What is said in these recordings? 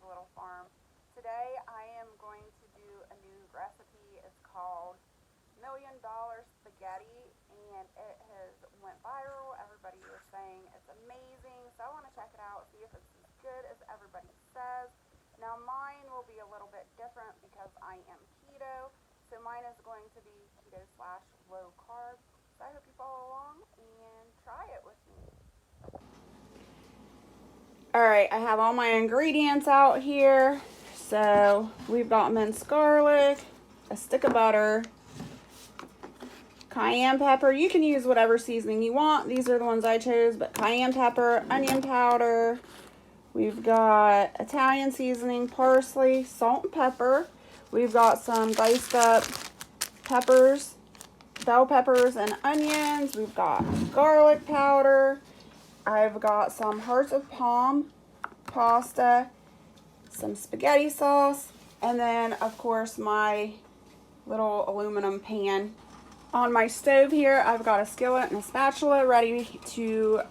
a little farm. Today I am going to do a new recipe. It's called $1,000,000 spaghetti, and it has went viral. Everybody is saying it's amazing, so I want to check it out, see if it's as good as everybody says. Now mine will be a little bit different because I am keto, so mine is going to be keto slash low carb. So I hope you follow along and try it with me. Alright, I have all my ingredients out here. So we've got minced garlic, a stick of butter, cayenne pepper. You can use whatever seasoning you want. These are the ones I chose, but cayenne pepper, onion powder. We've got Italian seasoning, parsley, salt and pepper. We've got some diced up peppers, bell peppers and onions. We've got garlic powder. I've got some hearts of palm pasta, some spaghetti sauce, and then of course my little aluminum pan. On my stove here, I've got a skillet and a spatula ready to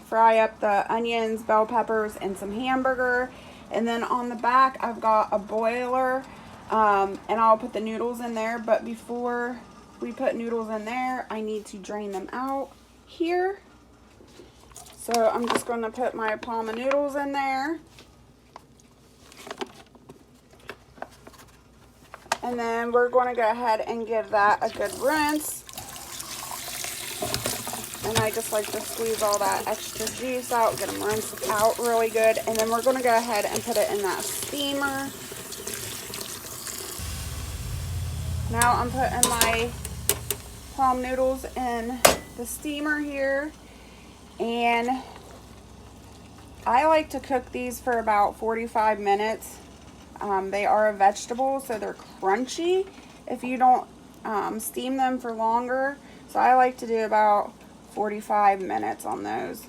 fry up the onions, bell peppers, and some hamburger. And then on the back, I've got a boiler, and I'll put the noodles in there. But before we put noodles in there, I need to drain them out here. So I'm just going to put my palm of noodles in there. And then we're going to go ahead and give that a good rinse. And I just like to squeeze all that extra juice out, get them rinsed out really good. And then we're going to go ahead and put it in that steamer. Now I'm putting my palm noodles in the steamer here. And I like to cook these for about 45 minutes. They are a vegetable, so they're crunchy if you don't steam them for longer. So I like to do about 45 minutes on those.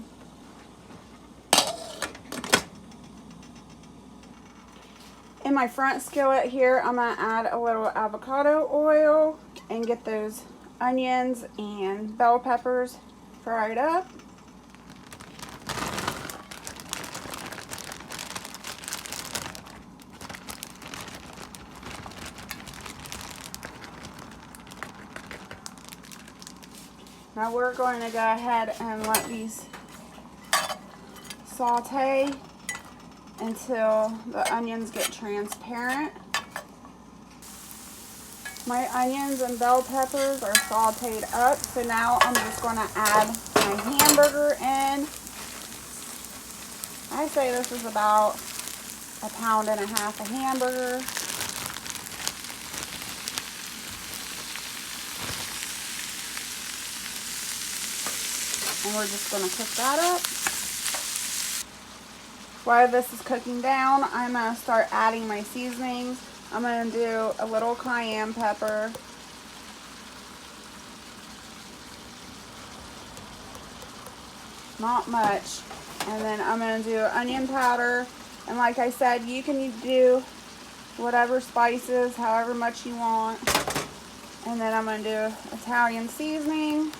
In my front skillet here, I'm going to add a little avocado oil and get those onions and bell peppers fried up. Now we're going to go ahead and let these saute until the onions get transparent. My onions and bell peppers are sauteed up, so now I'm just going to add my hamburger in. I say this is about 1.5 pounds of hamburger. And we're just going to cook that up. While this is cooking down, I'm going to start adding my seasonings. I'm going to do a little cayenne pepper. Not much. And then I'm going to do onion powder. And like I said, you can do whatever spices, however much you want. And then I'm going to do Italian seasoning.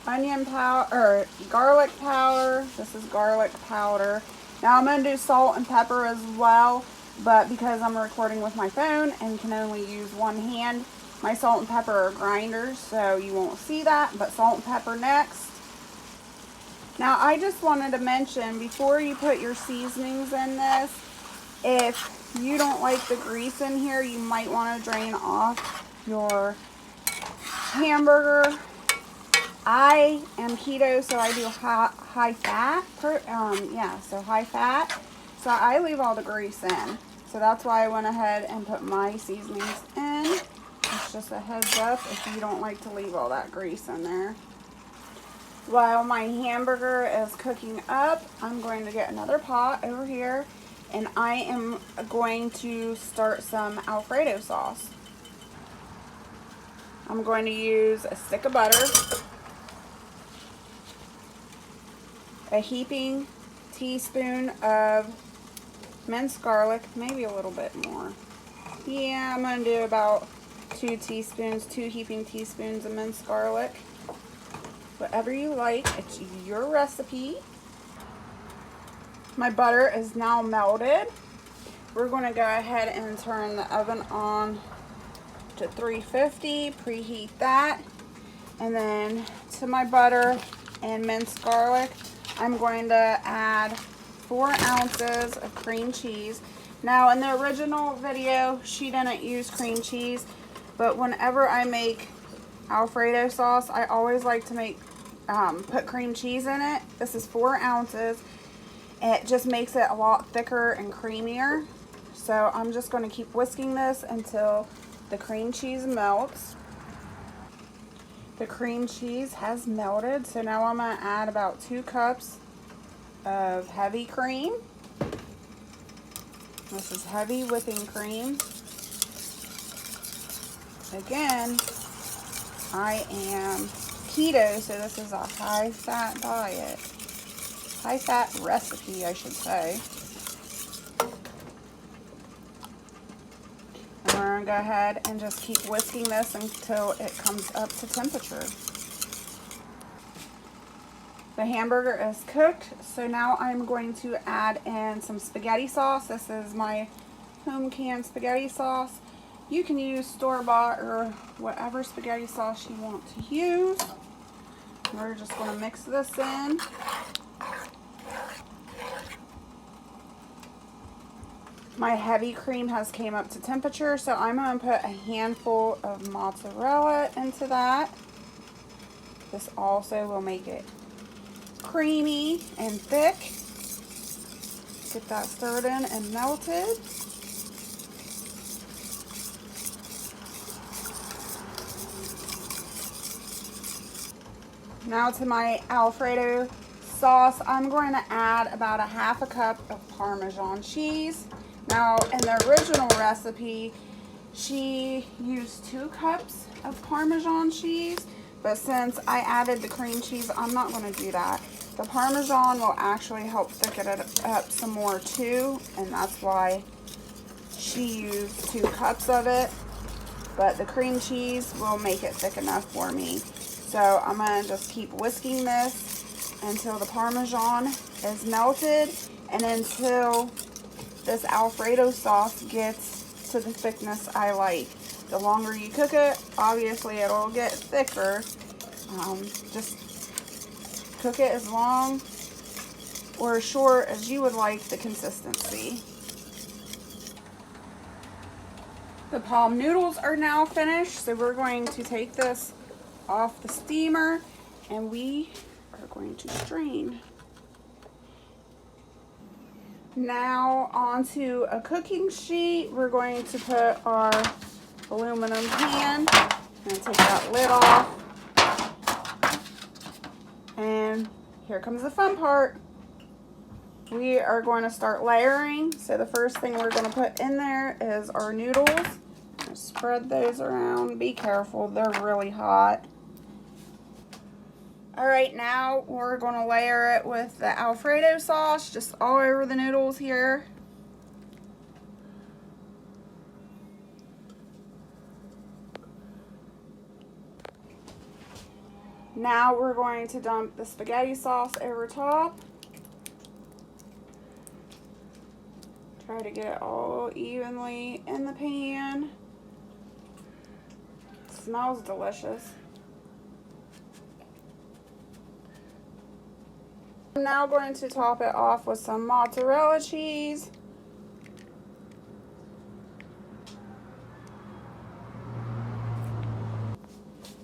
Onion powder, or garlic powder. This is garlic powder. Now I'm going to do salt and pepper as well, but because I'm recording with my phone and can only use one hand, my salt and pepper are grinders, so you won't see that, but salt and pepper next. Now I just wanted to mention, before you put your seasonings in this, if you don't like the grease in here, you might want to drain off your hamburger. I am keto, so I do high fat. High fat. So I leave all the grease in. So that's why I went ahead and put my seasonings in. It's just a heads up if you don't like to leave all that grease in there. While my hamburger is cooking up, I'm going to get another pot over here, and I am going to start some Alfredo sauce. I'm going to use a stick of butter, a heaping teaspoon of minced garlic, maybe a little bit more. Yeah, I'm going to do about 2 teaspoons, 2 heaping teaspoons of minced garlic. Whatever you like, it's your recipe. My butter is now melted. We're going to go ahead and turn the oven on to 350, preheat that, and then to my butter and minced garlic, I'm going to add 4 ounces of cream cheese. Now, in the original video, she didn't use cream cheese, but whenever I make Alfredo sauce, I always like to put cream cheese in it. This is 4 ounces. It just makes it a lot thicker and creamier. So I'm just going to keep whisking this until the cream cheese melts. The cream cheese has melted, so now I'm going to add about 2 cups of heavy cream. This is heavy whipping cream. Again, I am keto, so this is a high-fat diet. High-fat recipe, I should say. And we're going to go ahead and just keep whisking this until it comes up to temperature. The hamburger is cooked, so now I'm going to add in some spaghetti sauce. This is my home canned spaghetti sauce. You can use store-bought or whatever spaghetti sauce you want to use. We're just going to mix this in. My heavy cream has came up to temperature, so I'm going to put a handful of mozzarella into that. This also will make it creamy and thick. Get that stirred in and melted. Now to my Alfredo sauce, I'm going to add about a half a cup of Parmesan cheese. Now, in the original recipe, she used 2 cups of Parmesan cheese, but since I added the cream cheese, I'm not going to do that. The Parmesan will actually help thicken it up some more too, and that's why she used 2 cups of it, but the cream cheese will make it thick enough for me. So I'm going to just keep whisking this until the Parmesan is melted and until this Alfredo sauce gets to the thickness I like. The longer you cook it, obviously it'll get thicker. Just cook it as long or as short as you would like the consistency. The palm noodles are now finished, so we're going to take this off the steamer and we are going to strain. Now onto a cooking sheet, we're going to put our aluminum pan and take that lid off. And here comes the fun part. We are going to start layering. So the first thing we're going to put in there is our noodles. Spread those around. Be careful, they're really hot. Alright, now we're going to layer it with the Alfredo sauce just all over the noodles here. Now we're going to dump the spaghetti sauce over top. Try to get it all evenly in the pan. It smells delicious. I'm now going to top it off with some mozzarella cheese.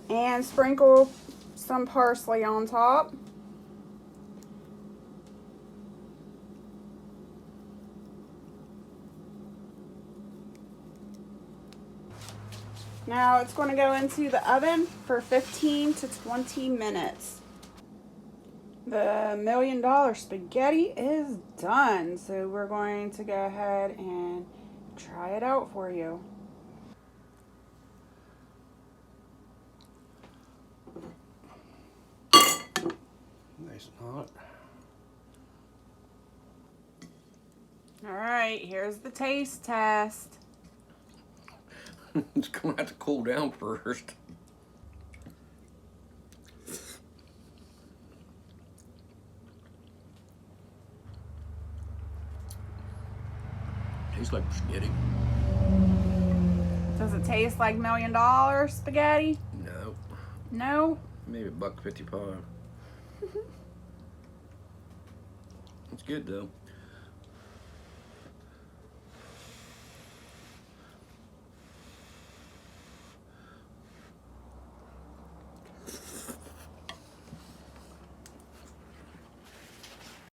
And sprinkle some parsley on top. Now it's going to go into the oven for 15 to 20 minutes. The $1 million spaghetti is done, so we're going to go ahead and try it out for you. Nice and hot. All right, here's the taste test. It's gonna have to cool down first. Tastes like spaghetti. Does it taste like $1 million spaghetti? No, No? maybe $1.55. It's good though.